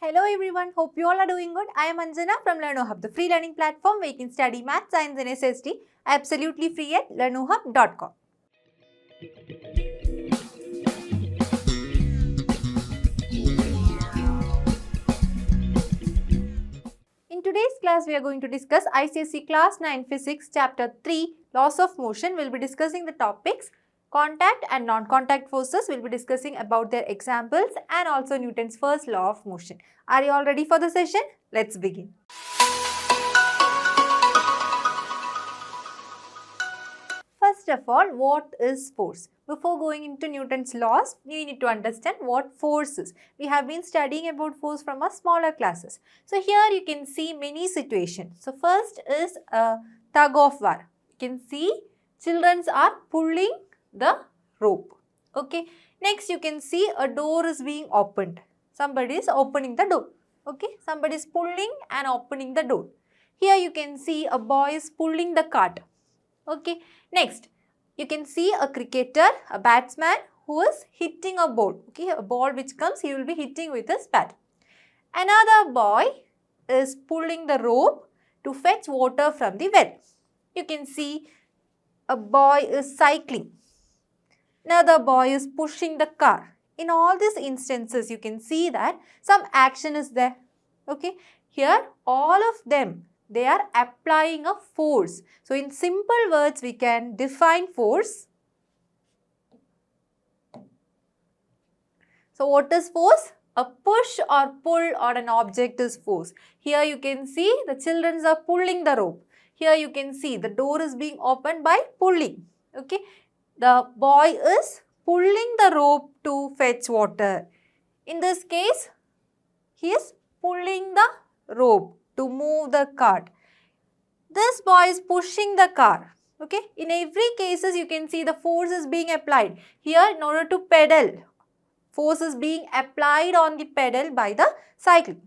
Hello everyone, hope you all are doing good. I am Anjana from LearnoHub, the free learning platform where you can study math, science and SST absolutely free at learnohub.com. In today's class, we are going to discuss ICSE Class 9 Physics Chapter 3 Laws of Motion. We will be discussing the topics contact and non-contact forces. We will be discussing about their examples and also Newton's first law of motion. Are you all ready for the session? Let's begin. First of all, what is force? Before going into Newton's laws, we need to understand what force is. We have been studying about force from our smaller classes. So here you can see many situations. So first is a tug of war. You can see children are pulling the rope. Okay. Next you can see a door is being opened. Somebody is opening the door. Okay. Somebody is pulling and opening the door. Here you can see a boy is pulling the cart. Okay. Next, you can see a cricketer, a batsman who is hitting a ball. Okay, a ball which comes, he will be hitting with his bat. Another boy is pulling the rope to fetch water from the well. You can see a boy is cycling. Another boy is pushing the car. In all these instances, you can see that some action is there. Okay, here all of them, they are applying a force. So, in simple words, we can define force. So, what is force? A push or pull on an object is force. Here you can see the children are pulling the rope. Here you can see the door is being opened by pulling. Okay. The boy is pulling the rope to fetch water. In this case, he is pulling the rope to move the cart. This boy is pushing the car. Okay. In every cases you can see the force is being applied. Here in order to pedal, force is being applied on the pedal by the cycle.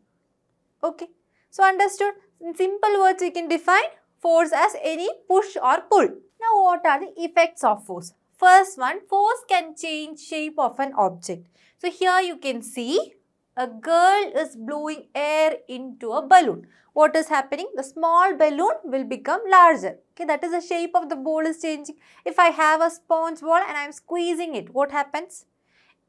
Okay. So understood? In simple words we can define force as any push or pull. Now what are the effects of force? First one, force can change shape of an object. So here you can see a girl is blowing air into a balloon. What is happening? The small balloon will become larger. Okay, that is the shape of the ball is changing. If I have a sponge ball and I am squeezing it, what happens?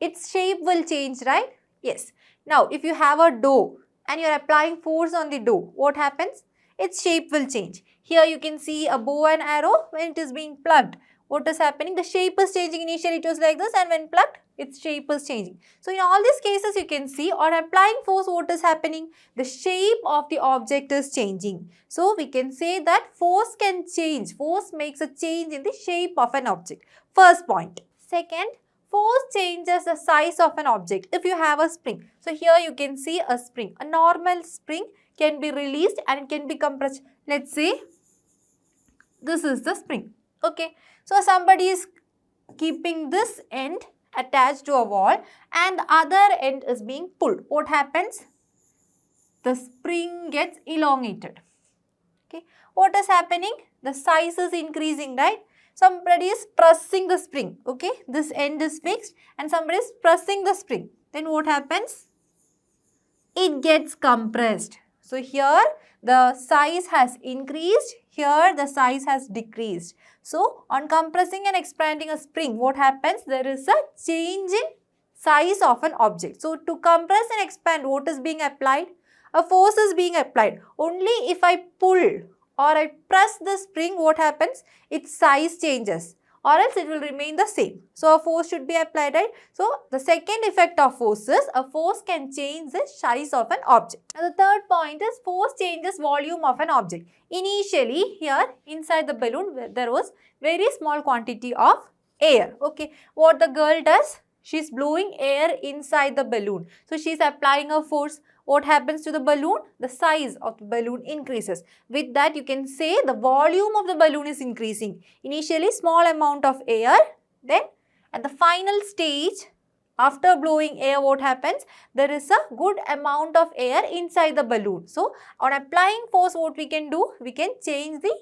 Its shape will change, right? Yes. Now, if you have a dough and you are applying force on the dough, what happens? Its shape will change. Here you can see a bow and arrow when it is being plugged. What is happening? The shape is changing. Initially it was like this and when plugged, its shape is changing. So in all these cases you can see on applying force what is happening? The shape of the object is changing. So we can say that force can change. Force makes a change in the shape of an object. First point. Second, force changes the size of an object. If you have a spring. So here you can see a spring. A normal spring can be released and it can be compressed. Let's say this is the spring. Okay. So somebody is keeping this end attached to a wall and the other end is being pulled. What happens? The spring gets elongated. Okay. What is happening? The size is increasing, right? Somebody is pressing the spring. Okay. This end is fixed and somebody is pressing the spring. Then what happens? It gets compressed. So here the size has increased. Here the size has decreased. So on compressing and expanding a spring, what happens? There is a change in size of an object. So to compress and expand, what is being applied? A force is being applied. Only if I pull or I press the spring, what happens? Its size changes or else it will remain the same. So a force should be applied, right? So the second effect of force is a force can change the size of an object. And the third point is force changes volume of an object. Initially here inside the balloon there was very small quantity of air. Okay, what the girl does? She is blowing air inside the balloon. So she is applying a force. What happens to the balloon? The size of the balloon increases. With that you can say the volume of the balloon is increasing. Initially small amount of air, then at the final stage after blowing air what happens? There is a good amount of air inside the balloon. So on applying force what we can do? We can change the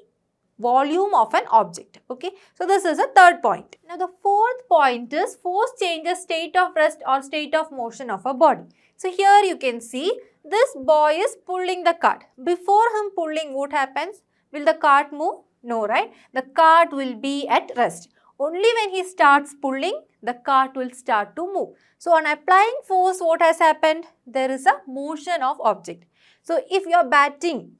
volume of an object. Okay, so this is a third point. Now the fourth point is force changes state of rest or state of motion of a body. So here you can see this boy is pulling the cart. Before him pulling, what happens? Will the cart move? No, right? The cart will be at rest. Only when he starts pulling, the cart will start to move. So on applying force, what has happened? There is a motion of object. So if you are batting,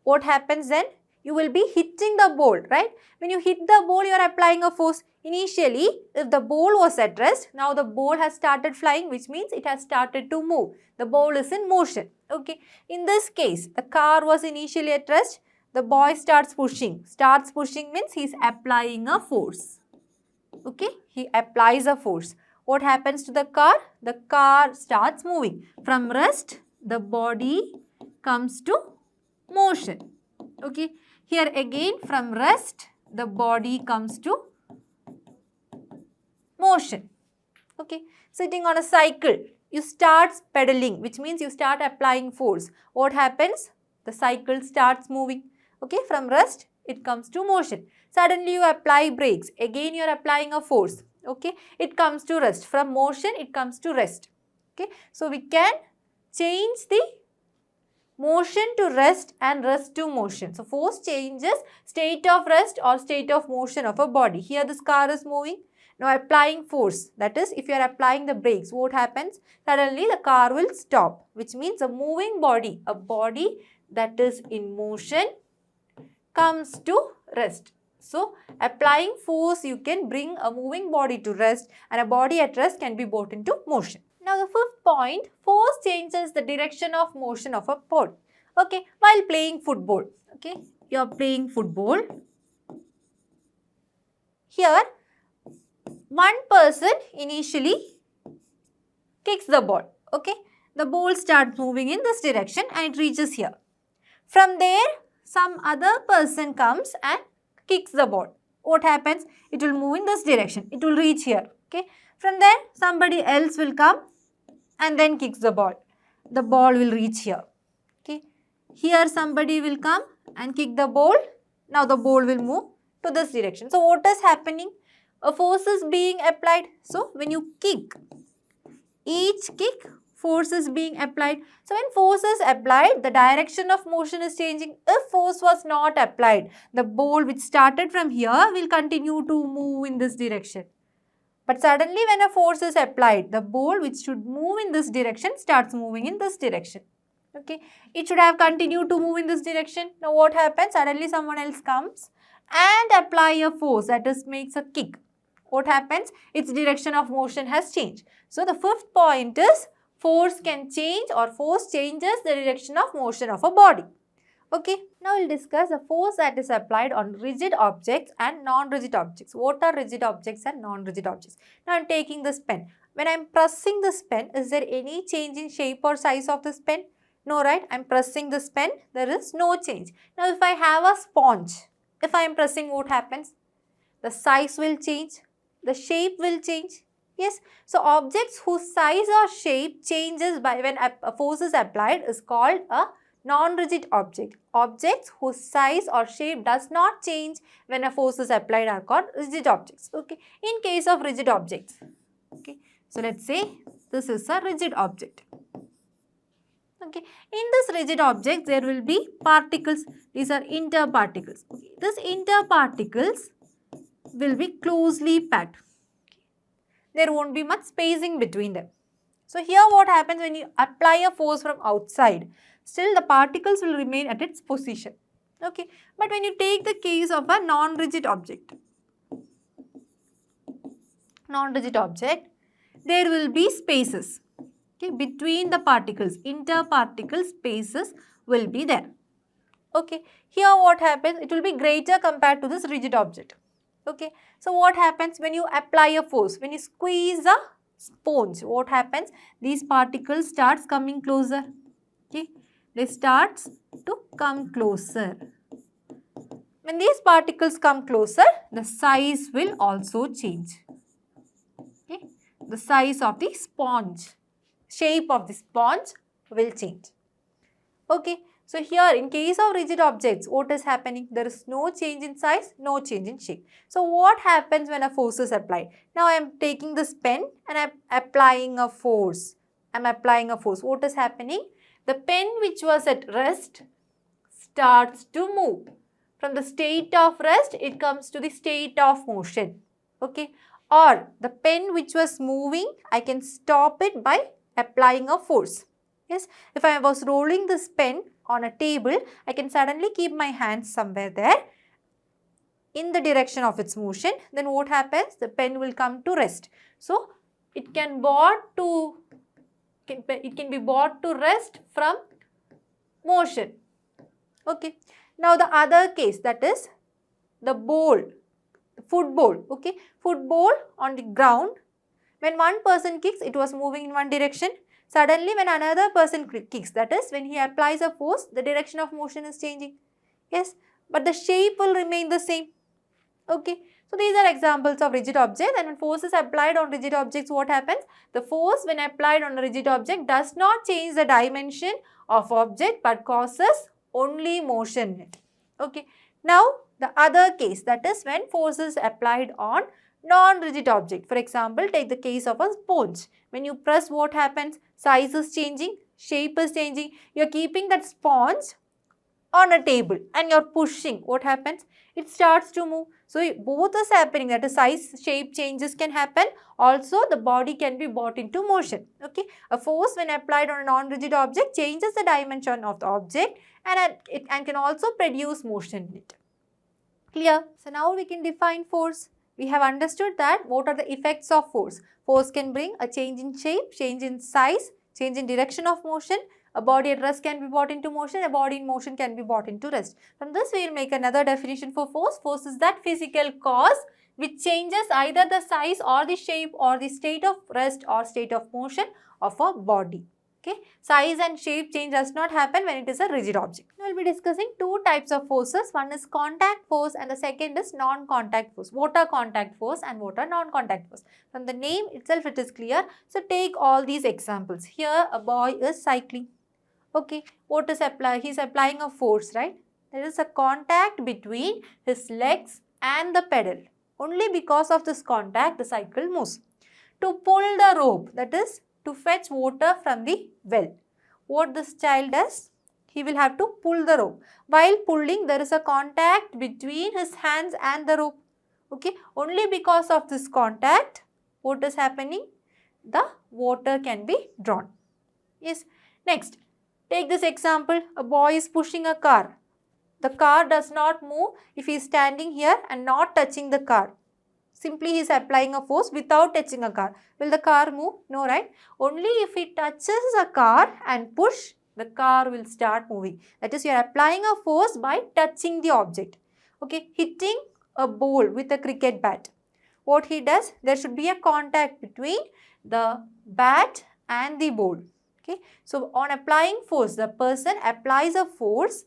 what happens then? You will be hitting the ball, right? When you hit the ball, you are applying a force. Initially, if the ball was at rest, now the ball has started flying, which means it has started to move. The ball is in motion. Okay. In this case, the car was initially at rest. The boy starts pushing. Starts pushing means he is applying a force. Okay. He applies a force. What happens to the car? The car starts moving. From rest, the body comes to motion. Okay. Here again, from rest, the body comes to motion. Okay. Sitting on a cycle, you start pedaling, which means you start applying force. What happens? The cycle starts moving. Okay. From rest, it comes to motion. Suddenly you apply brakes. Again, you are applying a force. Okay. It comes to rest. From motion, it comes to rest. Okay. So we can change the motion to rest and rest to motion. So force changes state of rest or state of motion of a body. Here this car is moving. Now applying force, that is if you are applying the brakes, what happens? Suddenly the car will stop, which means a moving body, a body that is in motion comes to rest. So applying force, you can bring a moving body to rest, and a body at rest can be brought into motion. Now the fifth point, force changes the direction of motion of a ball. Okay, while playing football. Okay, you are playing football. Here, one person initially kicks the ball. Okay, the ball starts moving in this direction and it reaches here. From there, some other person comes and kicks the ball. What happens? It will move in this direction. It will reach here. Okay, from there, somebody else will come and then kicks the ball. The ball will reach here. Okay, here somebody will come and kick the ball. Now the ball will move to this direction. So what is happening? A force is being applied. So when you kick, each kick, force is being applied. So when force is applied, the direction of motion is changing. If force was not applied, the ball which started from here will continue to move in this direction. But suddenly when a force is applied, the ball which should move in this direction starts moving in this direction. Okay, it should have continued to move in this direction. Now what happens? Suddenly someone else comes and apply a force, that is makes a kick. What happens? Its direction of motion has changed. So the fifth point is force can change or force changes the direction of motion of a body. Okay, now we'll discuss the force that is applied on rigid objects and non-rigid objects. What are rigid objects and non-rigid objects? Now I'm taking this pen. When I'm pressing this pen, is there any change in shape or size of this pen? No, right? I'm pressing this pen, there is no change. Now if I have a sponge, if I am pressing, what happens? The size will change, the shape will change. Yes, so objects whose size or shape changes by when a force is applied is called a non-rigid object. Objects whose size or shape does not change when a force is applied are called rigid objects. Okay, in case of rigid objects. Okay, so let's say this is a rigid object. Okay, in this rigid object there will be particles. These are interparticles. Okay, these interparticles will be closely packed. Okay. There won't be much spacing between them. So here what happens when you apply a force from outside, still the particles will remain at its position. Okay, but when you take the case of a non-rigid object, there will be spaces. Okay, between the particles, interparticle spaces will be there. Okay, here what happens? It will be greater compared to this rigid object. Okay, so what happens when you apply a force? When you squeeze a sponge, what happens? These particles starts coming closer. Okay, they starts to come closer. When these particles come closer, the size will also change. Okay, the size of the sponge, shape of the sponge will change. Okay, So here in case of rigid objects, what is happening? There is no change in size, no change in shape. So what happens when a force is applied? Now I am taking this pen and I am applying a force. I am applying a force. What is happening? The pen which was at rest starts to move. From the state of rest, it comes to the state of motion. Okay. Or the pen which was moving, I can stop it by applying a force. Yes. If I was rolling this pen on a table, I can suddenly keep my hands somewhere there in the direction of its motion. Then what happens? The pen will come to rest. So it can be brought to rest from motion. Okay. Now the other case, that is the bowl, football. Okay. Football on the ground. When one person kicks, it was moving in one direction. Suddenly when another person kicks, that is when he applies a force, the direction of motion is changing. Yes, but the shape will remain the same. Okay, so these are examples of rigid objects, and when force is applied on rigid objects, what happens? The force when applied on a rigid object does not change the dimension of object but causes only motion in it. Okay, now the other case, that is when force is applied on non-rigid object. For example, take the case of a sponge. When you press, what happens? Size is changing, shape is changing. You are keeping that sponge on a table and you are pushing. What happens? It starts to move. So both is happening, that is size, shape changes can happen. Also the body can be brought into motion. Okay, a force when applied on a non-rigid object changes the dimension of the object and it can also produce motion in it. Clear? So now we can define force. We have understood that what are the effects of force. Force can bring a change in shape, change in size, change in direction of motion. A body at rest can be brought into motion, a body in motion can be brought into rest. From this we will make another definition for force. Force is that physical cause which changes either the size or the shape or the state of rest or state of motion of a body. Okay, size and shape change does not happen when it is a rigid object. We will be discussing two types of forces. One is contact force and the second is non-contact force. What are contact force and what are non-contact force? From the name itself it is clear. So take all these examples. Here a boy is cycling. Okay, what is applied? He is applying a force, right? There is a contact between his legs and the pedal. Only because of this contact the cycle moves. To pull the rope, that is to fetch water from the well. What this child does? He will have to pull the rope. While pulling, there is a contact between his hands and the rope. Okay, only because of this contact, what is happening? The water can be drawn. Yes. Next, take this example. A boy is pushing a car. The car does not move if he is standing here and not touching the car. Simply he is applying a force without touching a car. Will the car move? No, right? Only if he touches a car and push, the car will start moving. That is, you are applying a force by touching the object. Okay, hitting a ball with a cricket bat. What he does, there should be a contact between the bat and the ball. Okay, so on applying force, the person applies a force.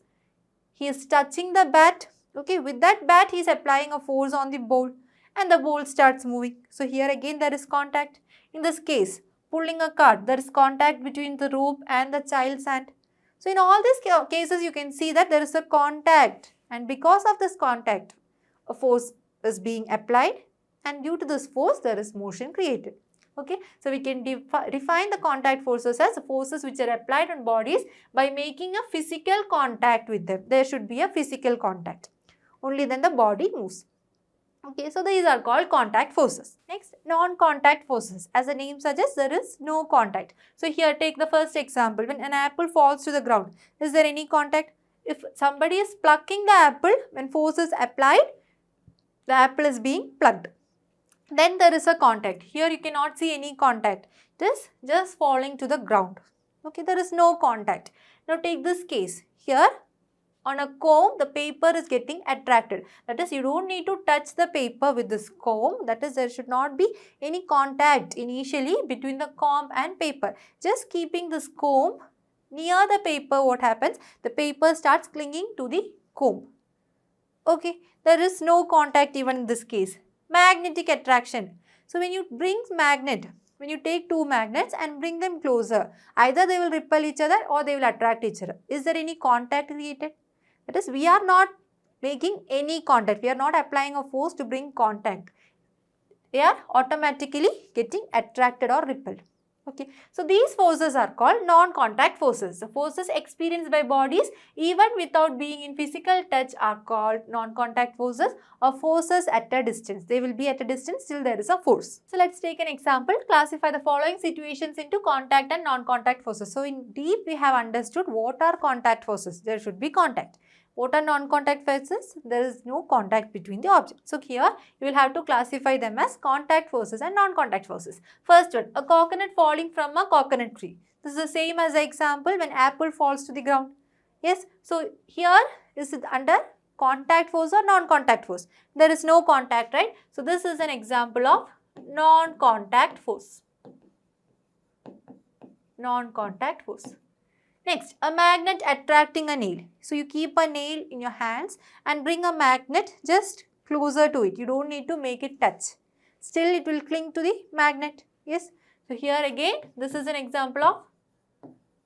He is touching the bat. Okay, with that bat, he is applying a force on the ball. And the ball starts moving. So here again there is contact. In this case, pulling a cart, there is contact between the rope and the child's hand. So in all these cases, you can see that there is a contact, and because of this contact, a force is being applied, and due to this force, there is motion created. Okay, so we can define the contact forces as forces which are applied on bodies by making a physical contact with them. There should be a physical contact. Only then the body moves. Okay, so these are called contact forces. Next, non-contact forces. As the name suggests, there is no contact. So here take the first example. When an apple falls to the ground, is there any contact? If somebody is plucking the apple, when force is applied, the apple is being plucked. Then there is a contact. Here you cannot see any contact. It is just falling to the ground. Okay, there is no contact. Now take this case. Here, on a comb, the paper is getting attracted. That is, you don't need to touch the paper with this comb. That is, there should not be any contact initially between the comb and paper. Just keeping this comb near the paper, what happens? The paper starts clinging to the comb. Okay, there is no contact even in this case. Magnetic attraction. So when you bring magnet, When you take two magnets and bring them closer, either they will repel each other or they will attract each other. Is there any contact created? That is, we are not making any contact. We are not applying a force to bring contact. They are automatically getting attracted or repelled. Okay, so these forces are called non-contact forces. The forces experienced by bodies even without being in physical touch are called non-contact forces or forces at a distance. They will be at a distance till there is a force. So let's take an example. Classify the following situations into contact and non-contact forces. So in deep we have understood what are contact forces. There should be contact. What are non-contact forces? There is no contact between the objects. So here you will have to classify them as contact forces and non-contact forces. First one, a coconut falling from a coconut tree. This is the same as the example when apple falls to the ground. Yes, so here is it under contact force or non-contact force? There is no contact, right? So this is an example of non-contact force. Non-contact force. Next, a magnet attracting a nail. So you keep a nail in your hands and bring a magnet just closer to it. You don't need to make it touch. Still it will cling to the magnet. Yes. So here again, this is an example of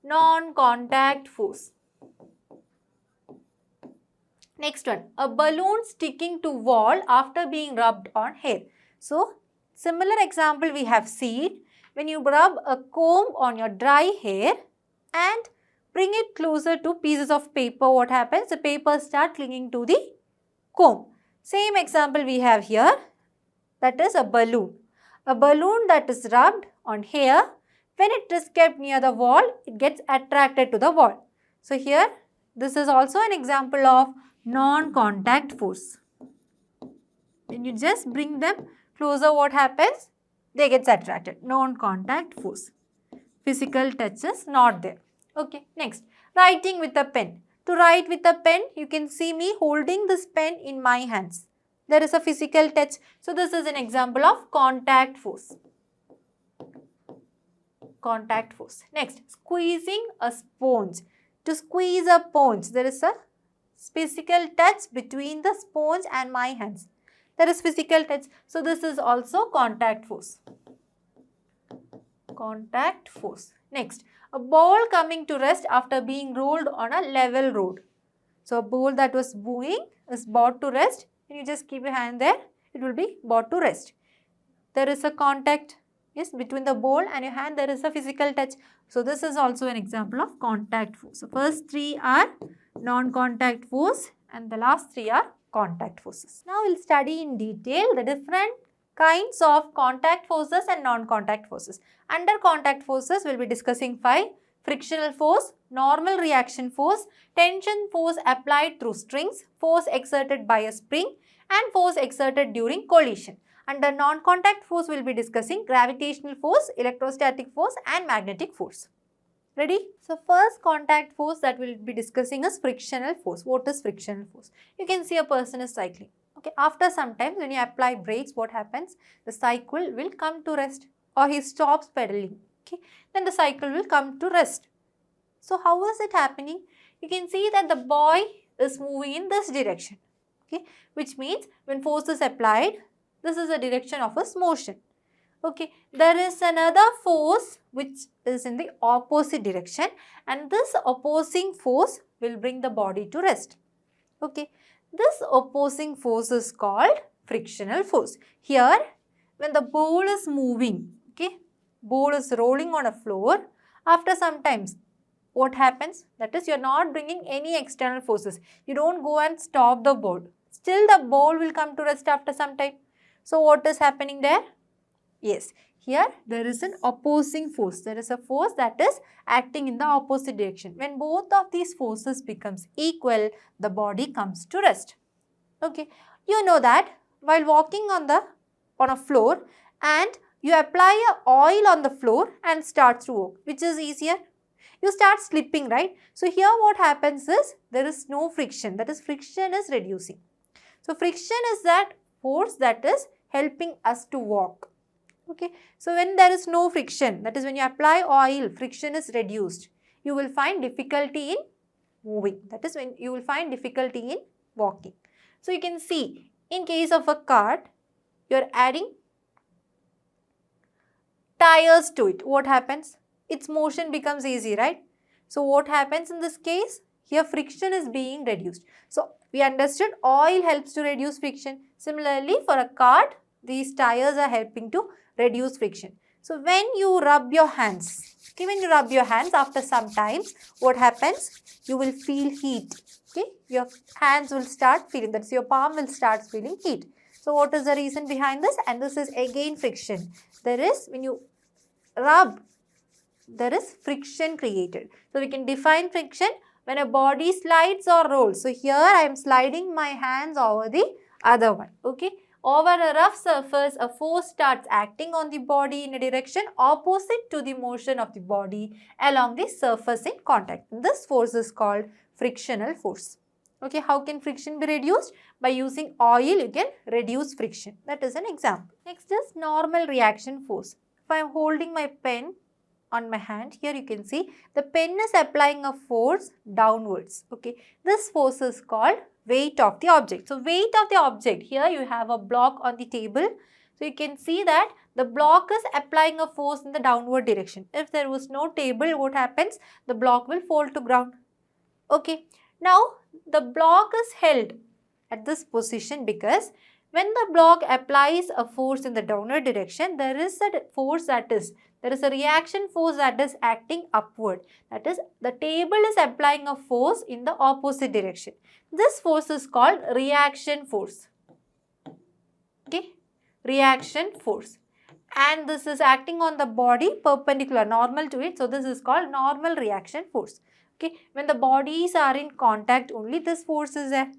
non-contact force. Next one, a balloon sticking to wall after being rubbed on hair. So similar example we have seen. When you rub a comb on your dry hair and bring it closer to pieces of paper, what happens? The paper start clinging to the comb. Same example we have here, that is a balloon. A balloon that is rubbed on hair, when it is kept near the wall, it gets attracted to the wall. So here, this is also an example of non-contact force. When you just bring them closer, what happens? They get attracted. Non-contact force. Physical touch is not there. Okay, next, writing with a pen. To write with a pen, you can see me holding this pen in my hands. There is a physical touch. So this is an example of contact force. Contact force. Next, squeezing a sponge. To squeeze a sponge, there is a physical touch between the sponge and my hands. There is physical touch. So this is also contact force. Contact force. Next, a ball coming to rest after being rolled on a level road. So a ball that was moving is brought to rest. And you just keep your hand there, it will be brought to rest. There is a contact, yes, between the ball and your hand, there is a physical touch. So this is also an example of contact force. So first three are non-contact force and the last three are contact forces. Now we'll study in detail the different kinds of contact forces and non-contact forces. Under contact forces, we'll be discussing 5. Frictional force, normal reaction force, tension force applied through strings, force exerted by a spring, and force exerted during collision. Under non-contact force, we'll be discussing gravitational force, electrostatic force, and magnetic force. Ready? So first contact force that we'll be discussing is frictional force. What is frictional force? You can see a person is cycling. Okay, after some time when you apply brakes, what happens? The cycle will come to rest or he stops pedaling. Okay, then the cycle will come to rest. So how is it happening? You can see that the boy is moving in this direction. Okay, which means when force is applied, this is the direction of his motion. Okay, there is another force which is in the opposite direction and this opposing force will bring the body to rest. Okay, this opposing force is called frictional force. Here, when the ball is moving, okay, ball is rolling on a floor, after some times, what happens? That is, you are not bringing any external forces. You don't go and stop the ball. Still, the ball will come to rest after some time. So, what is happening there? Yes, here there is an opposing force. There is a force that is acting in the opposite direction. When both of these forces becomes equal, the body comes to rest. Okay, you know that while walking on a floor and you apply a oil on the floor and start to walk, which is easier? You start slipping, right? So here what happens is there is no friction. That is, friction is reducing. So friction is that force that is helping us to walk. Okay, so when there is no friction, that is when you apply oil, friction is reduced. You will find difficulty in moving. That is when you will find difficulty in walking. So you can see in case of a cart, you are adding tires to it, what happens? Its motion becomes easy, right? So what happens in this case? Here friction is being reduced. So we understood oil helps to reduce friction. Similarly, for a cart, these tires are helping to reduce friction. So when you rub your hands, okay, when you rub your hands after some time, what happens? You will feel heat. Okay, your hands will start feeling, that's your palm will start feeling heat. So what is the reason behind this? And this is again friction. There is, when you rub, there is friction created. So we can define friction when a body slides or rolls. So here I am sliding my hands over the other one. Okay. Over a rough surface, a force starts acting on the body in a direction opposite to the motion of the body along the surface in contact. This force is called frictional force. Okay, how can friction be reduced? By using oil, you can reduce friction. That is an example. Next is normal reaction force. If I am holding my pen on my hand, here you can see the pen is applying a force downwards. Okay, this force is called weight of the object. So weight of the object, here you have a block on the table. So you can see that the block is applying a force in the downward direction. If there was no table, what happens? The block will fall to ground. Okay, now the block is held at this position because when the block applies a force in the downward direction, there is a force there is a reaction force that is acting upward. That is, the table is applying a force in the opposite direction. This force is called reaction force. Okay, reaction force. And this is acting on the body perpendicular, normal to it. So this is called normal reaction force. Okay, when the bodies are in contact, only this force is there.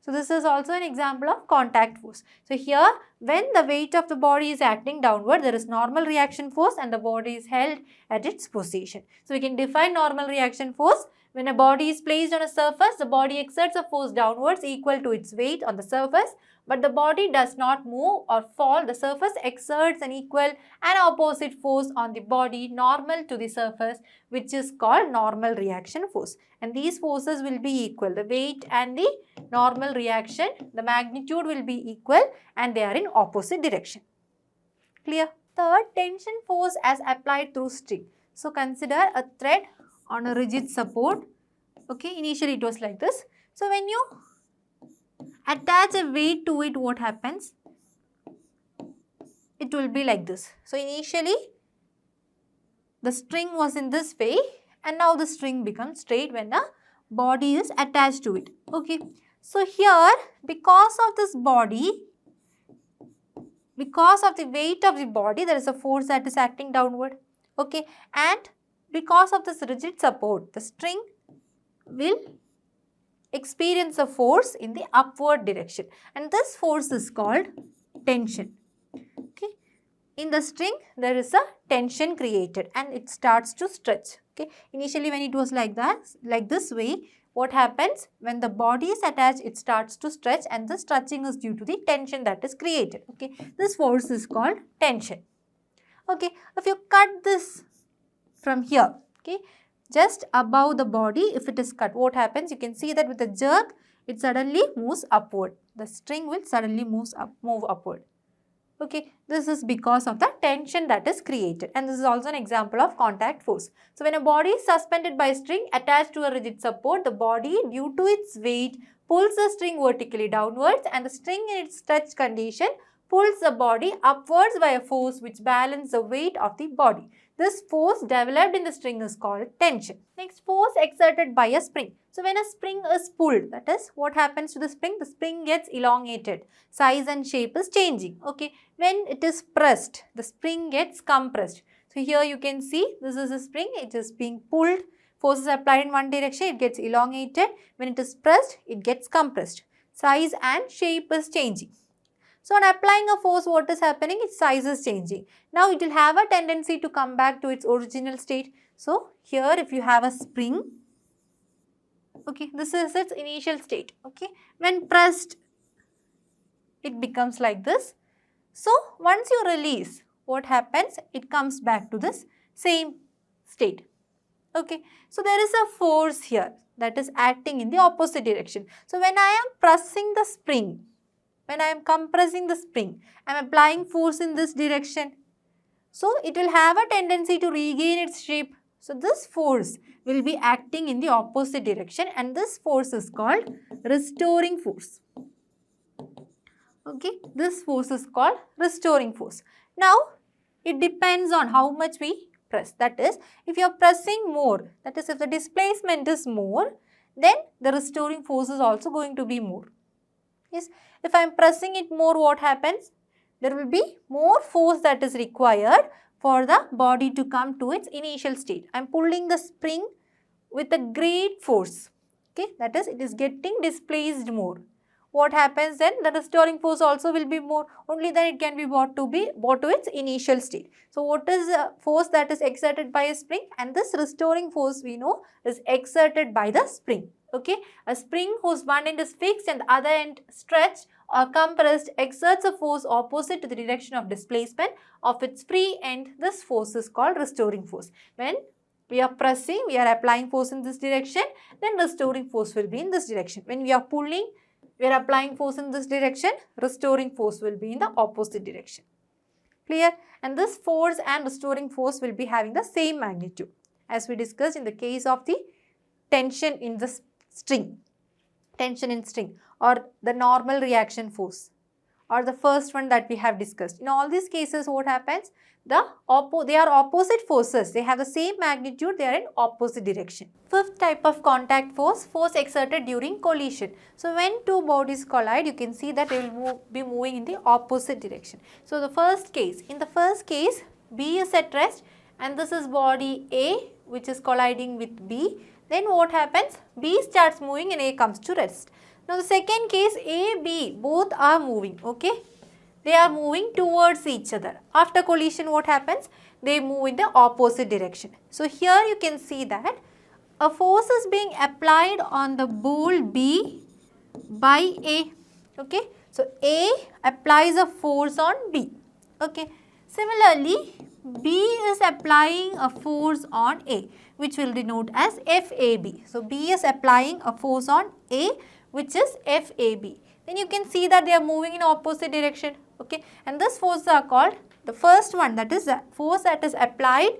So this is also an example of contact force. So here, when the weight of the body is acting downward, there is normal reaction force and the body is held at its position. So we can define normal reaction force. When a body is placed on a surface, the body exerts a force downwards equal to its weight on the surface, but the body does not move or fall. The surface exerts an equal and opposite force on the body normal to the surface, which is called normal reaction force. And these forces will be equal. The weight and the normal reaction, the magnitude will be equal and they are in opposite direction. Clear? Third, tension force as applied through string. So consider a thread on a rigid support. Okay, initially it was like this. So when you attach a weight to it, what happens? It will be like this. So initially the string was in this way and now the string becomes straight when the body is attached to it. Okay. So here, because of this body, because of the weight of the body, there is a force that is acting downward. Okay. And because of this rigid support, the string will experience a force in the upward direction. And this force is called tension. Okay. In the string, there is a tension created and it starts to stretch. Okay. Initially, when it was like that, like this way, what happens? When the body is attached, it starts to stretch and the stretching is due to the tension that is created. Okay. This force is called tension. Okay. If you cut this from here, okay, just above the body, if it is cut, what happens? You can see that with a jerk, it suddenly moves upward. The string will suddenly move upward. Okay, this is because of the tension that is created, and this is also an example of contact force. So when a body is suspended by a string attached to a rigid support, the body, due to its weight, pulls the string vertically downwards and the string in its stretch condition pulls the body upwards by a force which balances the weight of the body. This force developed in the string is called tension. Next, force exerted by a spring. So when a spring is pulled, that is, what happens to the spring? The spring gets elongated. Size and shape is changing. Okay. When it is pressed, the spring gets compressed. So here you can see this is a spring. It is being pulled. Force is applied in one direction. It gets elongated. When it is pressed, it gets compressed. Size and shape is changing. So on applying a force, what is happening? Its size is changing. Now it will have a tendency to come back to its original state. So here if you have a spring, okay, this is its initial state. Okay, when pressed, it becomes like this. So once you release, what happens? It comes back to this same state. Okay, so there is a force here that is acting in the opposite direction. So when I am pressing the spring, when I am compressing the spring, I am applying force in this direction. So it will have a tendency to regain its shape. So this force will be acting in the opposite direction, and this force is called restoring force. Okay, this force is called restoring force. Now, it depends on how much we press. That is, if you are pressing more, that is if the displacement is more, then the restoring force is also going to be more. Yes, if I am pressing it more, what happens? There will be more force that is required for the body to come to its initial state. I am pulling the spring with a great force. Okay, that is, it is getting displaced more. What happens then? The restoring force also will be more. Only then it can be brought to its initial state. So what is the force that is exerted by a spring? And this restoring force we know is exerted by the spring. Okay, a spring whose one end is fixed and the other end stretched or compressed exerts a force opposite to the direction of displacement of its free end. This force is called restoring force. When we are pressing, we are applying force in this direction, then restoring force will be in this direction. When we are pulling, we are applying force in this direction, restoring force will be in the opposite direction. Clear? And this force and restoring force will be having the same magnitude as we discussed in the case of the tension in the string, tension in string, or the normal reaction force, or the first one that we have discussed. In all these cases, what happens? They are opposite forces. They have the same magnitude. They are in opposite direction. Fifth type of contact force, force exerted during collision. So when two bodies collide, you can see that they will be moving in the opposite direction. So in the first case, B is at rest and this is body A which is colliding with B. Then what happens? B starts moving and A comes to rest. Now the second case, A, B, both are moving, okay? They are moving towards each other. After collision, what happens? They move in the opposite direction. So here you can see that a force is being applied on the ball B by A, okay? So A applies a force on B, okay? Similarly, B is applying a force on A, which will denote as FAB. So B is applying a force on A, which is FAB. Then you can see that they are moving in opposite direction, okay? And this forces are called, the first one, that is the force that is applied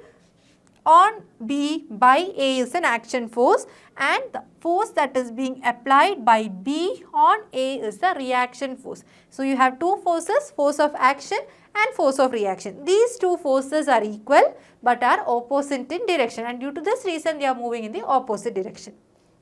on B by A is an action force, and the force that is being applied by B on A is the reaction force. So you have two forces, force of action and force of reaction. These two forces are equal but are opposite in direction, and due to this reason they are moving in the opposite direction.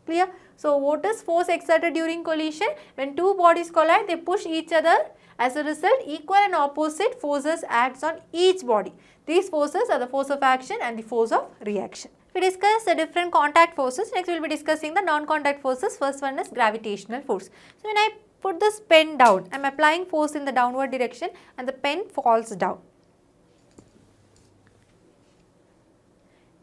Clear? So what is force exerted during collision? When two bodies collide, they push each other. As a result, equal and opposite forces acts on each body. These forces are the force of action and the force of reaction. We discussed the different contact forces. Next we will be discussing the non-contact forces. First one is gravitational force. So when I put this pen down, I am applying force in the downward direction and the pen falls down.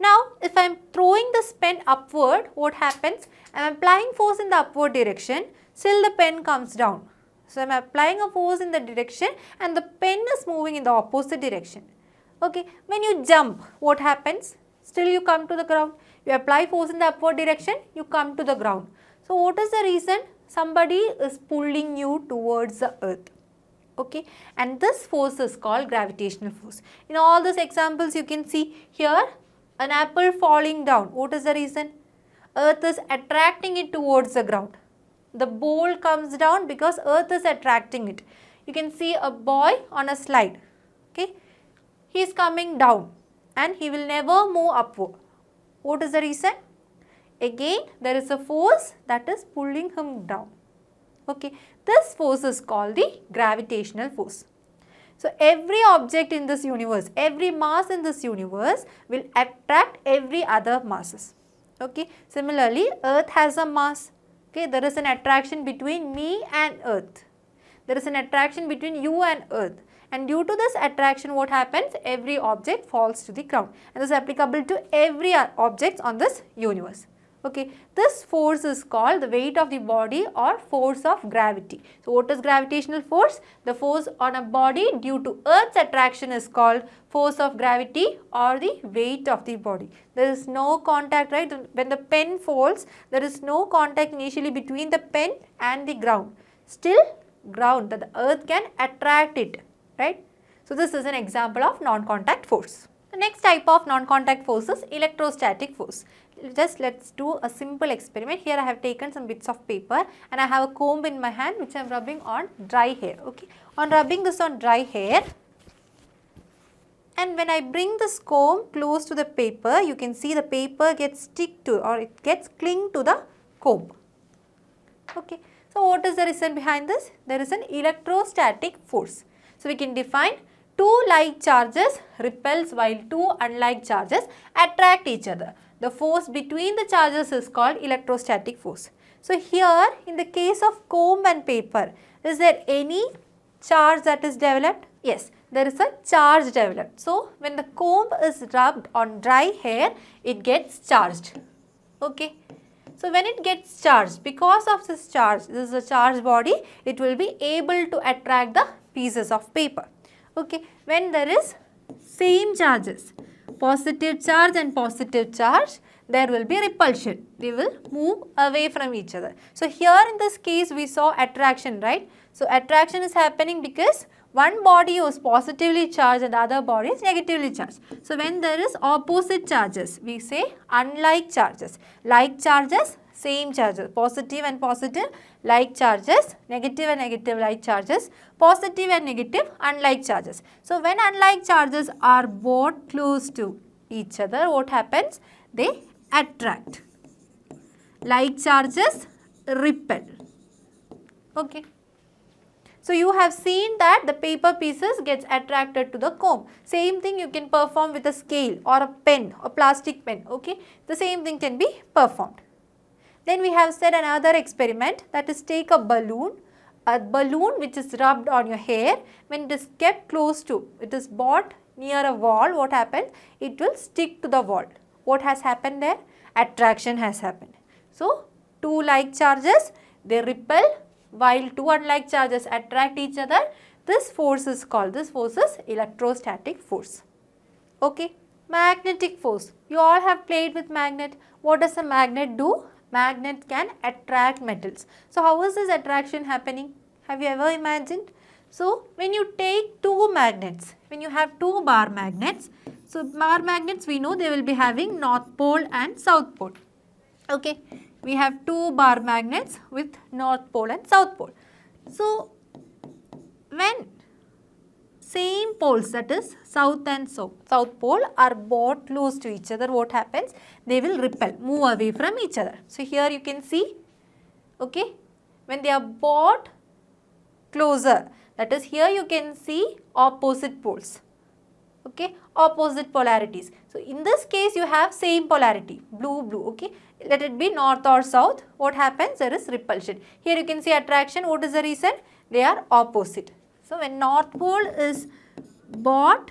Now, if I am throwing this pen upward, what happens? I am applying force in the upward direction, still the pen comes down. So, I am applying a force in the direction and the pen is moving in the opposite direction. Okay, when you jump, what happens? Still you come to the ground. You apply force in the upward direction, you come to the ground. So, what is the reason? Somebody is pulling you towards the earth. Okay, and this force is called gravitational force. In all these examples, you can see here, an apple falling down. What is the reason? Earth is attracting it towards the ground. The bowl comes down because earth is attracting it. You can see a boy on a slide. Okay, he is coming down and he will never move upward. What is the reason? Again, there is a force that is pulling him down. Okay, this force is called the gravitational force. So, every object in this universe, every mass in this universe will attract every other masses. Okay. Similarly, earth has a mass. Okay. There is an attraction between me and earth. There is an attraction between you and earth. And due to this attraction, what happens? Every object falls to the ground. And this is applicable to every object on this universe. Okay, this force is called the weight of the body or force of gravity. So, what is gravitational force? The force on a body due to earth's attraction is called force of gravity or the weight of the body. There is no contact, right? When the pen falls, there is no contact initially between the pen and the ground. Still, ground, that the earth can attract it, right? So this is an example of non-contact force. The next type of non-contact force is electrostatic force. Just let's do a simple experiment. Here I have taken some bits of paper and I have a comb in my hand which I am rubbing on dry hair. Okay. On rubbing this on dry hair, and when I bring this comb close to the paper, you can see the paper gets stick to or it gets cling to the comb. Okay. So what is the reason behind this? There is an electrostatic force. So we can define two like charges repels while two unlike charges attract each other. The force between the charges is called electrostatic force. So here in the case of comb and paper, is there any charge that is developed? Yes, there is a charge developed. So when the comb is rubbed on dry hair, it gets charged. Okay. So when it gets charged, because of this charge, this is a charged body, it will be able to attract the pieces of paper. Okay. When there is same charges, positive charge and positive charge, there will be repulsion. They will move away from each other. So here in this case we saw attraction, right? So attraction is happening because one body was positively charged and the other body is negatively charged. So when there is opposite charges, we say unlike charges. Like charges, same charges. Positive and positive, like charges. Negative and negative, like charges. Positive and negative, unlike charges. So when unlike charges are brought close to each other, what happens? They attract. Like charges repel. Okay. So you have seen that the paper pieces gets attracted to the comb. Same thing you can perform with a scale or a pen or plastic pen. Okay. The same thing can be performed. Then we have said another experiment, that is take a balloon which is rubbed on your hair. When it is kept close to, it is brought near a wall, what happens? It will stick to the wall. What has happened there? Attraction has happened. So two like charges, they repel while two unlike charges attract each other. This force is called, this force is electrostatic force. Okay. Magnetic force. You all have played with magnet. What does a magnet do? Magnet can attract metals. So how is this attraction happening? Have you ever imagined? So when you take two magnets, when you have two bar magnets, so bar magnets we know they will be having north pole and south pole. Okay. We have two bar magnets with north pole and south pole. So when same poles, that is south and south pole, are brought close to each other, what happens? They will repel, move away from each other. So here you can see, okay, when they are brought closer, that is here you can see opposite poles. Okay, opposite polarities. So in this case you have same polarity, blue, blue, okay. Let it be north or south. What happens? There is repulsion. Here you can see attraction. What is the reason? They are opposite. So when north pole is brought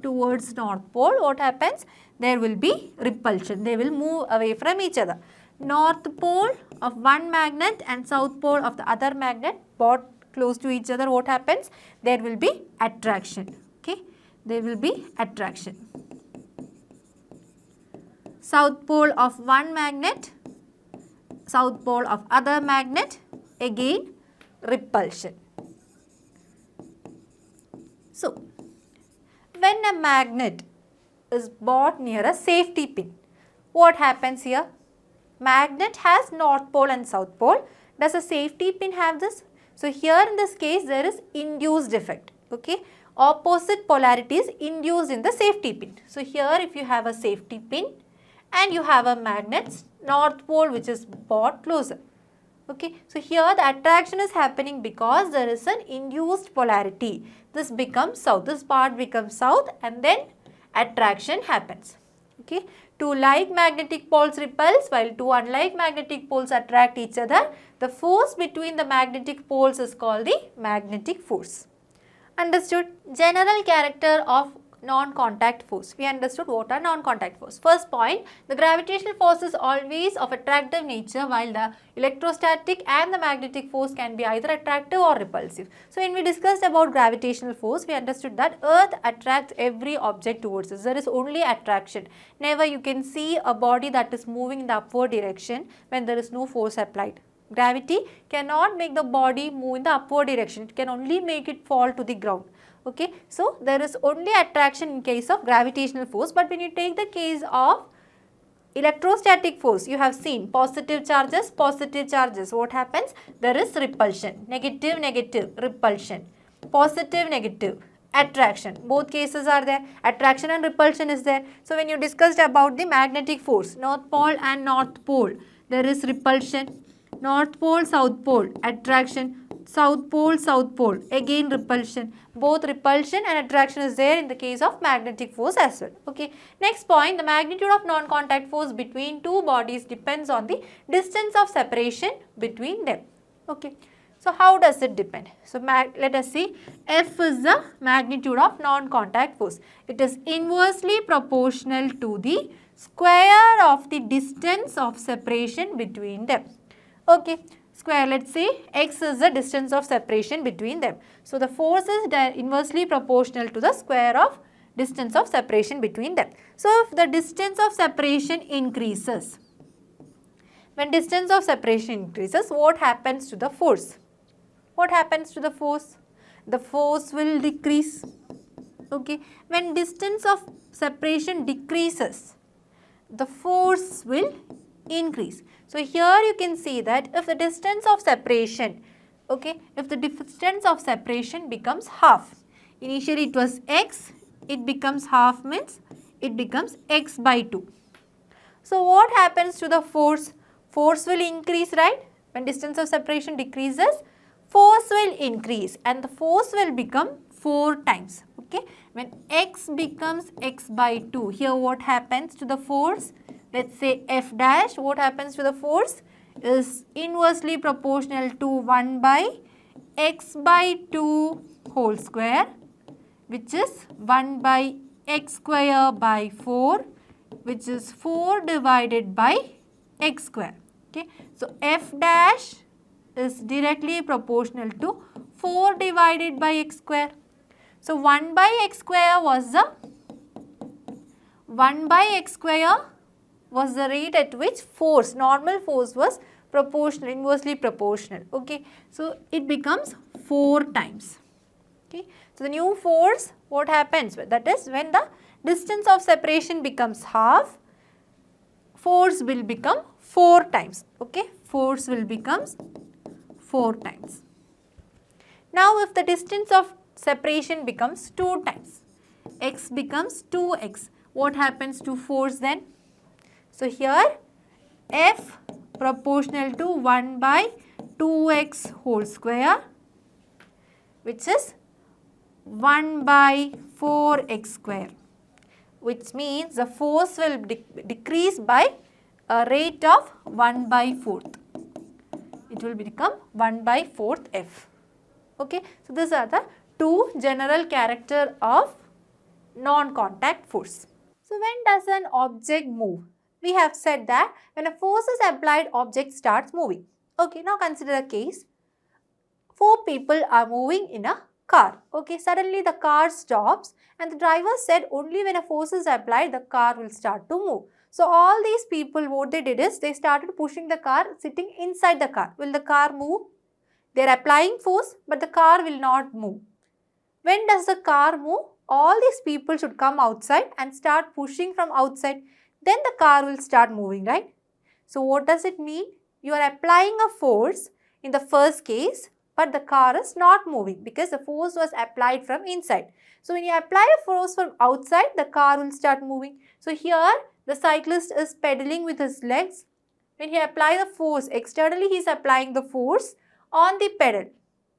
towards north pole, what happens? There will be repulsion. They will move away from each other. North pole of one magnet and south pole of the other magnet brought close to each other, what happens? There will be attraction. Okay, there will be attraction. South pole of one magnet, south pole of other magnet, again repulsion. So when a magnet is brought near a safety pin, what happens here? Magnet has north pole and south pole. Does a safety pin have this? So here in this case there is induced effect. Okay, opposite polarities induced in the safety pin. So here if you have a safety pin and you have a magnet north pole which is brought closer. Okay, so here the attraction is happening because there is an induced polarity. This becomes south, this part becomes south, and then attraction happens. Okay, two like magnetic poles repels while two unlike magnetic poles attract each other. The force between the magnetic poles is called the magnetic force. Understood? General character of non-contact force. We understood what are non-contact force. First point, the gravitational force is always of attractive nature, while the electrostatic and the magnetic force can be either attractive or repulsive. So when we discussed about gravitational force, we understood that earth attracts every object towards us. There is only attraction. Never you can see a body that is moving in the upward direction when there is no force applied. Gravity cannot make the body move in the upward direction. It can only make it fall to the ground. Okay, so there is only attraction in case of gravitational force, but when you take the case of electrostatic force, you have seen positive charges, what happens? There is repulsion, negative, negative, repulsion, positive, negative, attraction. Both cases are there, attraction and repulsion is there. So when you discussed about the magnetic force, north pole and north pole, there is repulsion, north pole, south pole, attraction, south pole, again repulsion. Both repulsion and attraction is there in the case of magnetic force as well. Okay. Next point, the magnitude of non-contact force between two bodies depends on the distance of separation between them. Okay. So how does it depend? So let us see, F is the magnitude of non-contact force. It is inversely proportional to the square of the distance of separation between them. Okay. Square, let's say x is the distance of separation between them. So the force is inversely proportional to the square of distance of separation between them. So if the distance of separation increases, when distance of separation increases, what happens to the force? What happens to the force? The force will decrease. Okay. When distance of separation decreases, the force will increase. So here you can see that if the distance of separation, okay, if the distance of separation becomes half, initially it was x, it becomes half, means it becomes x by 2. So what happens to the force? Force will increase, right? When distance of separation decreases, force will increase and the force will become 4 times. Okay, when x becomes x by 2, here what happens to the force? Let's say F dash, what happens to the force is inversely proportional to 1 by x by 2 whole square, which is 1 by x square by 4, which is 4 divided by x square. Okay, so F dash is directly proportional to 4 divided by x square. So 1 by x square was the rate at which force, normal force was proportional, inversely proportional. Okay, so it becomes 4 times. Okay, so the new force, what happens? That is when the distance of separation becomes half, force will become 4 times. Okay, force will become 4 times. Now if the distance of separation becomes 2 times, x becomes 2x, what happens to force then? So here F proportional to 1 by 2x whole square, which is 1 by 4x square, which means the force will decrease by a rate of 1 by 4th. It will become 1 by 4th F. Okay, so these are the two general character of non-contact force. So when does an object move? We have said that when a force is applied, object starts moving. Okay, now consider a case. 4 people are moving in a car. Okay, suddenly the car stops and the driver said only when a force is applied, the car will start to move. So all these people, what they did is they started pushing the car sitting inside the car. Will the car move? They are applying force, but the car will not move. When does the car move? All these people should come outside and start pushing from outside. Then the car will start moving, right? So what does it mean? You are applying a force in the first case, but the car is not moving because the force was applied from inside. So when you apply a force from outside, the car will start moving. So here the cyclist is pedaling with his legs. When he applies the force externally, he is applying the force on the pedal.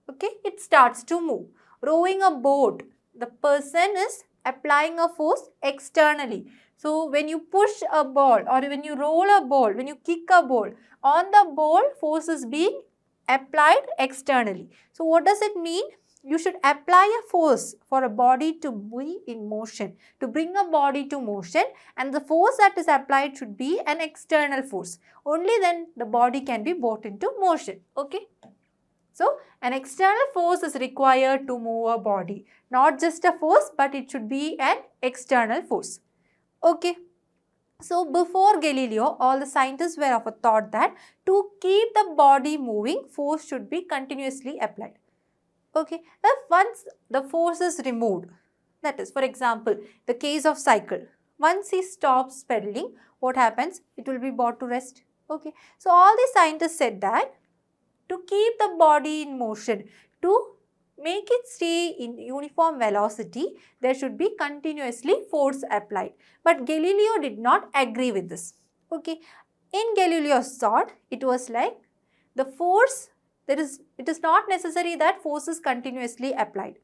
Okay, it starts to move. Rowing a boat, the person is applying a force externally. So when you push a ball or when you roll a ball, when you kick a ball, on the ball force is being applied externally. So what does it mean? You should apply a force for a body to be in motion, to bring a body to motion, and the force that is applied should be an external force. Only then the body can be brought into motion. Okay. So an external force is required to move a body. Not just a force, but it should be an external force. Okay. So before Galileo, all the scientists were of a thought that to keep the body moving, force should be continuously applied. Okay, if once the force is removed, that is, for example, the case of cycle, once he stops pedaling, what happens? It will be brought to rest. Okay, so all the scientists said that to keep the body in motion, to make it stay in uniform velocity, there should be continuously force applied. But Galileo did not agree with this. Okay, in Galileo's thought, it was like the force, it is not necessary that force is continuously applied.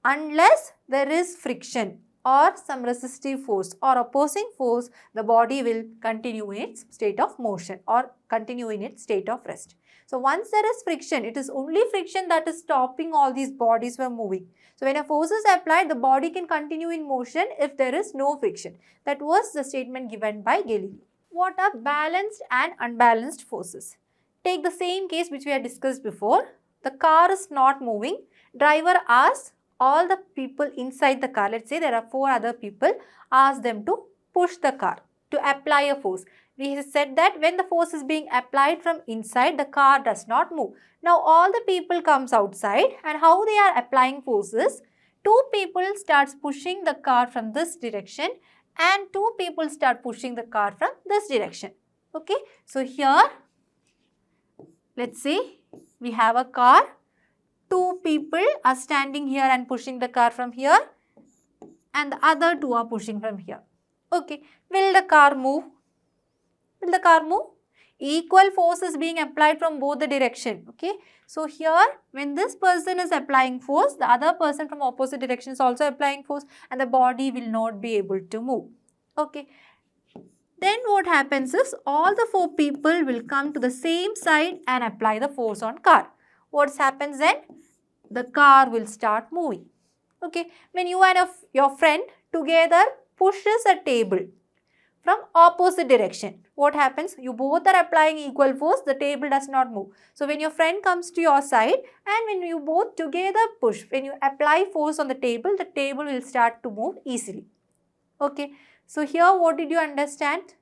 Unless there is friction or some resistive force or opposing force, the body will continue in its state of motion or continue in its state of rest. So once there is friction, it is only friction that is stopping all these bodies from moving. So when a force is applied, the body can continue in motion if there is no friction. That was the statement given by Galileo. What are balanced and unbalanced forces? Take the same case which we had discussed before. The car is not moving. Driver asks all the people inside the car, let's say there are 4 other people, ask them to push the car, to apply a force. We said that when the force is being applied from inside, the car does not move. Now all the people comes outside, and how they are applying forces? 2 people starts pushing the car from this direction and 2 people start pushing the car from this direction. Okay, so here let's say we have a car. 2 people are standing here and pushing the car from here, and the other 2 are pushing from here. Okay, will the car move? Will the car move? Equal force is being applied from both the direction. Okay, so here when this person is applying force, the other person from opposite direction is also applying force, and the body will not be able to move. Okay, then what happens is all the 4 people will come to the same side and apply the force on car. What happens then? The car will start moving. Okay, when you and your friend together pushes a table from opposite direction, what happens? You both are applying equal force, the table does not move. So when your friend comes to your side and when you both together push, when you apply force on the table will start to move easily. Okay, so here what did you understand?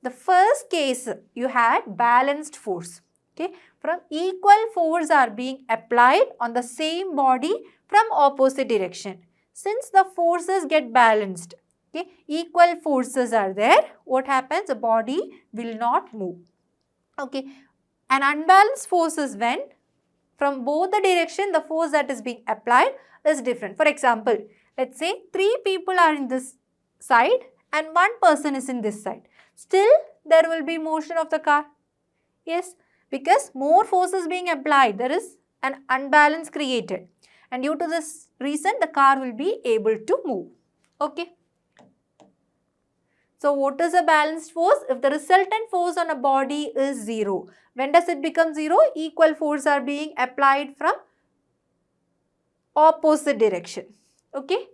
The first case you had balanced force. Okay, from equal force are being applied on the same body from opposite direction. Since the forces get balanced, okay, equal forces are there, what happens? The body will not move. Okay, an unbalanced force is when from both the direction the force that is being applied is different. For example, let's say 3 people are in this side and 1 person is in this side. Still there will be motion of the car. Yes, because more force is being applied, there is an unbalance created, and due to this reason the car will be able to move. Okay. So what is a balanced force? If the resultant force on a body is 0. When does it become 0? Equal force are being applied from opposite direction. Okay.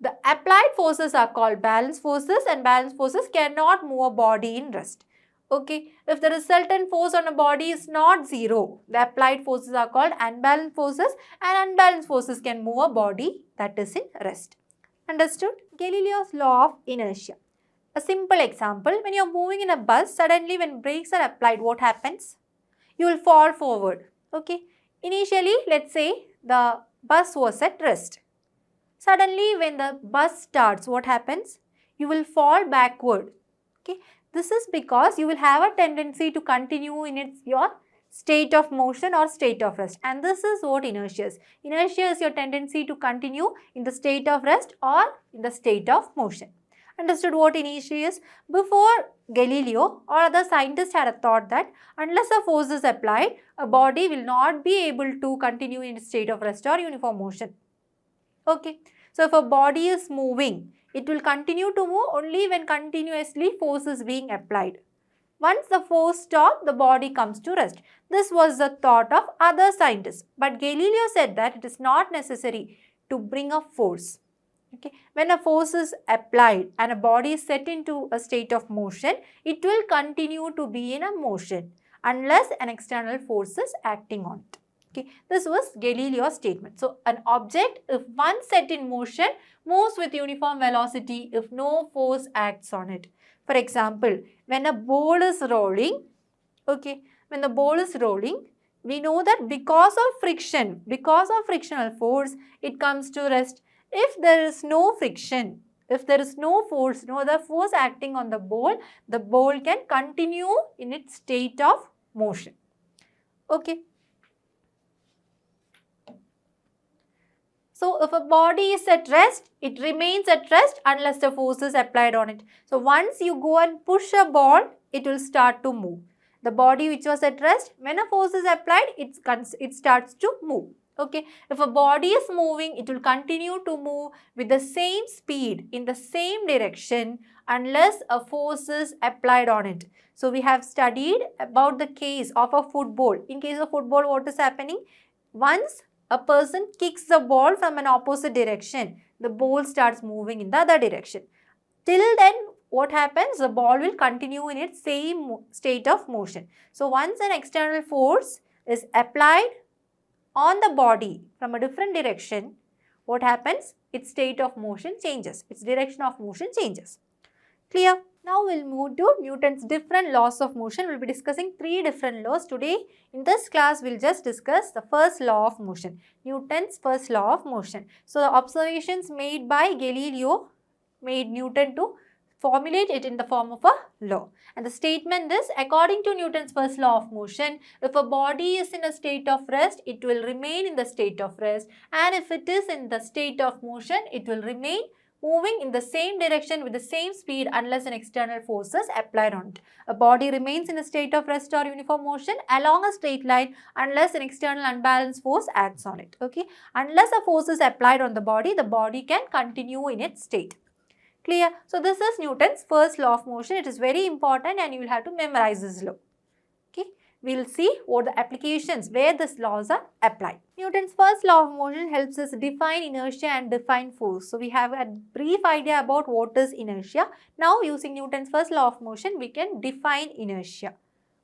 The applied forces are called balanced forces, and balanced forces cannot move a body in rest. Okay, if the resultant force on a body is not 0, the applied forces are called unbalanced forces, and unbalanced forces can move a body that is in rest. Understood? Galileo's law of inertia. A simple example, when you are moving in a bus, suddenly when brakes are applied, what happens? You will fall forward. Okay, initially let's say the bus was at rest. Suddenly when the bus starts, what happens? You will fall backward. Okay, this is because you will have a tendency to continue in your state of motion or state of rest, and this is what inertia is. Inertia is your tendency to continue in the state of rest or in the state of motion. Understood what inertia is? Before Galileo, all other scientists had a thought that unless a force is applied, a body will not be able to continue in a state of rest or uniform motion. Okay, so if a body is moving, it will continue to move only when continuously force is being applied. Once the force stops, the body comes to rest. This was the thought of other scientists. But Galileo said that it is not necessary to bring a force. Okay. When a force is applied and a body is set into a state of motion, it will continue to be in a motion unless an external force is acting on it. Okay. This was Galileo's statement. So, an object, if once set in motion, moves with uniform velocity if no force acts on it. For example, when a ball is rolling, okay, when the ball is rolling, we know that because of frictional force, it comes to rest. If there is no friction, if there is no force, no other force acting on the ball can continue in its state of motion. Okay. So, if a body is at rest, it remains at rest unless the force is applied on it. So, once you go and push a ball, it will start to move. The body which was at rest, when a force is applied, it starts to move. Okay. If a body is moving, it will continue to move with the same speed in the same direction unless a force is applied on it. So, we have studied about the case of a football. In case of football, what is happening? Once a person kicks the ball from an opposite direction, the ball starts moving in the other direction. Till then, what happens? The ball will continue in its same state of motion. So, once an external force is applied on the body from a different direction, what happens? Its state of motion changes. Its direction of motion changes. Clear? Now we'll move to Newton's different laws of motion. We'll be discussing 3 different laws. Today in this class we'll just discuss the first law of motion. Newton's first law of motion. So the observations made by Galileo made Newton to formulate it in the form of a law. And the statement is, according to Newton's first law of motion, if a body is in a state of rest, it will remain in the state of rest. And if it is in the state of motion, it will remain moving in the same direction with the same speed unless an external force is applied on it. A body remains in a state of rest or uniform motion along a straight line unless an external unbalanced force acts on it. Okay. Unless a force is applied on the body can continue in its state. Clear? So, this is Newton's first law of motion. It is very important and you will have to memorize this law. Okay. We will see what the applications where these laws are applied. Newton's first law of motion helps us define inertia and define force. So, we have a brief idea about what is inertia. Now, using Newton's first law of motion, we can define inertia.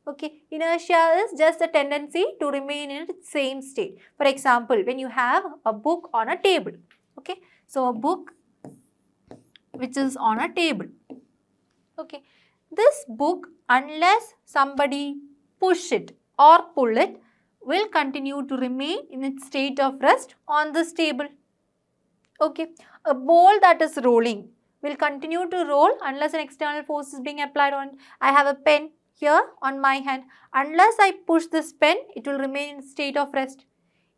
Okay. Inertia is just a tendency to remain in its same state. For example, when you have a book on a table. Okay. So, a book which is on a table. Okay. This book, unless somebody push it or pull it, will continue to remain in its state of rest on this table. Okay. A ball that is rolling will continue to roll unless an external force is being applied on it. I have a pen here on my hand. Unless I push this pen, it will remain in its state of rest.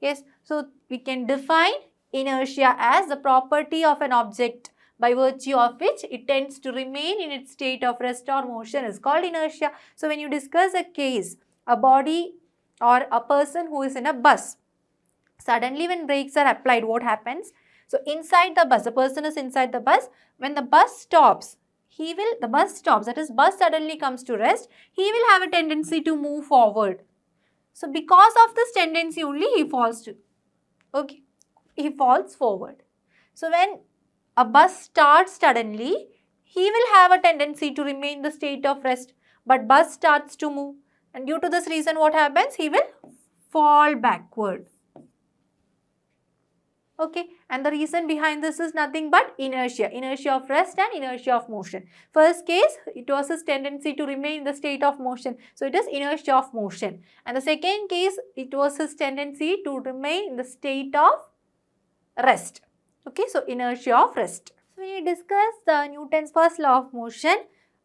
Yes. So, we can define inertia as the property of an object by virtue of which it tends to remain in its state of rest or motion is called inertia. So, when you discuss a case, a body or a person who is in a bus, suddenly when brakes are applied, what happens? So, inside the bus, the person is inside the bus. When the bus stops, that is bus suddenly comes to rest, he will have a tendency to move forward. So, because of this tendency only he falls forward. So, when a bus starts suddenly, he will have a tendency to remain in the state of rest, but bus starts to move, and due to this reason what happens? He will fall backward. Okay, and the reason behind this is nothing but inertia of rest and inertia of motion. First case, it was his tendency to remain in the state of motion, so it is inertia of motion. And the second case, it was his tendency to remain in the state of rest. Okay, so inertia of rest. So, when we discuss the Newton's first law of motion,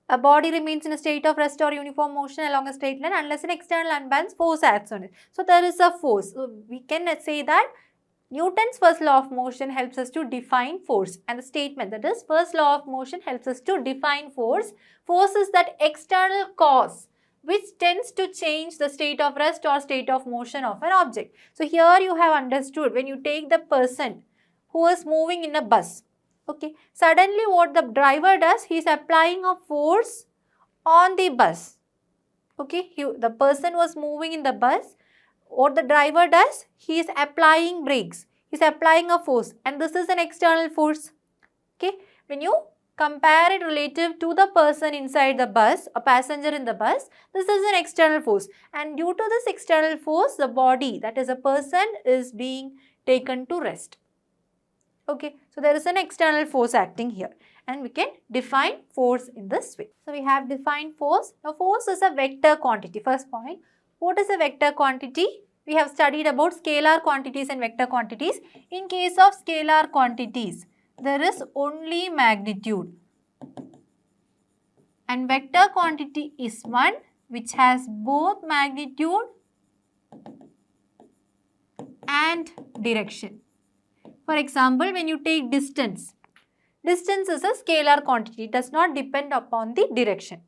a body remains in a state of rest or uniform motion along a straight line unless an external unbalanced force acts on it. So, there is a force. So, we can say that Newton's first law of motion helps us to define force, and the statement that is first law of motion helps us to define force. Force is that external cause which tends to change the state of rest or state of motion of an object. So, here you have understood when you take the person who is moving in a bus. Okay. Suddenly what the driver does, he is applying a force on the bus. Okay. The person was moving in the bus. What the driver does, he is applying brakes. He is applying a force, and this is an external force. Okay. When you compare it relative to the person inside the bus, a passenger in the bus, this is an external force. And due to this external force, the body, that is a person, is being taken to rest. Okay, so there is an external force acting here, and we can define force in this way. So, we have defined force. Now, force is a vector quantity. First point, what is a vector quantity? we have studied about scalar quantities and vector quantities. In case of scalar quantities, there is only magnitude. And vector quantity is one which has both magnitude and direction. For example, when you take distance, distance is a scalar quantity. It does not depend upon the direction.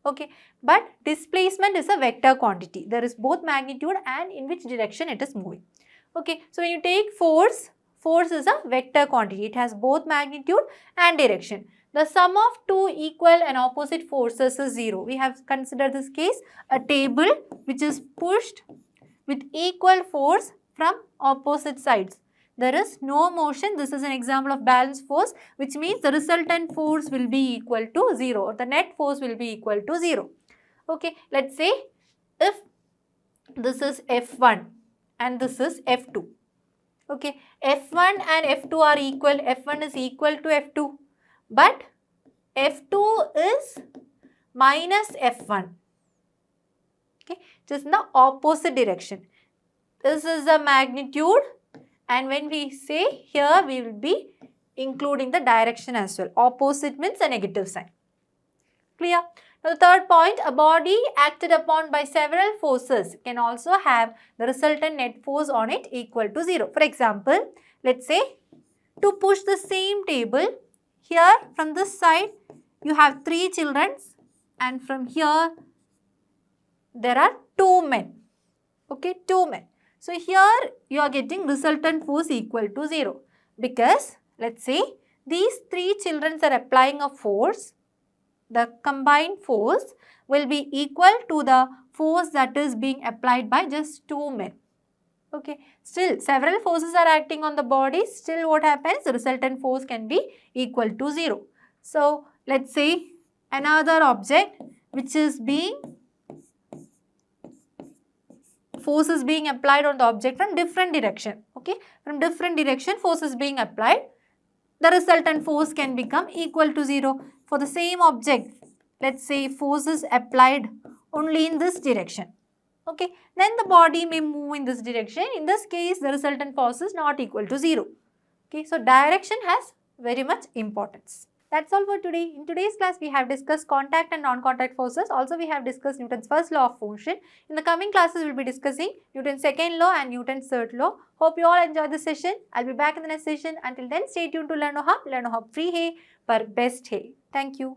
Okay, but displacement is a vector quantity. There is both magnitude and in which direction it is moving. Okay, so when you take force, force is a vector quantity. It has both magnitude and direction. The sum of two equal and opposite forces is 0. We have considered this case a table which is pushed with equal force from opposite sides. There is no motion. This is an example of balanced force, which means the resultant force will be equal to 0 or the net force will be equal to 0. Okay, let's say if this is F1 and this is F2. Okay, F1 and F2 are equal. F1 is equal to F2, but F2 is minus F1. Okay, just in the opposite direction. This is the magnitude. And when we say here, we will be including the direction as well. Opposite means a negative sign. Clear? Now, the third point, a body acted upon by several forces can also have the resultant net force on it equal to 0. For example, let's say to push the same table, here from this side, you have 3 children and from here, there are 2 men. Okay, 2 men. So, here you are getting resultant force equal to 0 because let's say these 3 children are applying a force. The combined force will be equal to the force that is being applied by just 2 men. Okay, still several forces are acting on the body. Still what happens? The resultant force can be equal to 0. So, let's say another object which is being force is being applied on the object from different direction. Okay, from different direction force is being applied. The resultant force can become equal to 0. For the same object, let's say force is applied only in this direction. Okay, then the body may move in this direction. In this case, the resultant force is not equal to 0. Okay, so direction has very much importance. That's all for today. In today's class, we have discussed contact and non-contact forces. Also, we have discussed Newton's first law of motion. In the coming classes, we will be discussing Newton's second law and Newton's third law. Hope you all enjoyed this session. I'll be back in the next session. Until then, stay tuned to Learno Hub. Learno Hub free hai, par best hai. Thank you.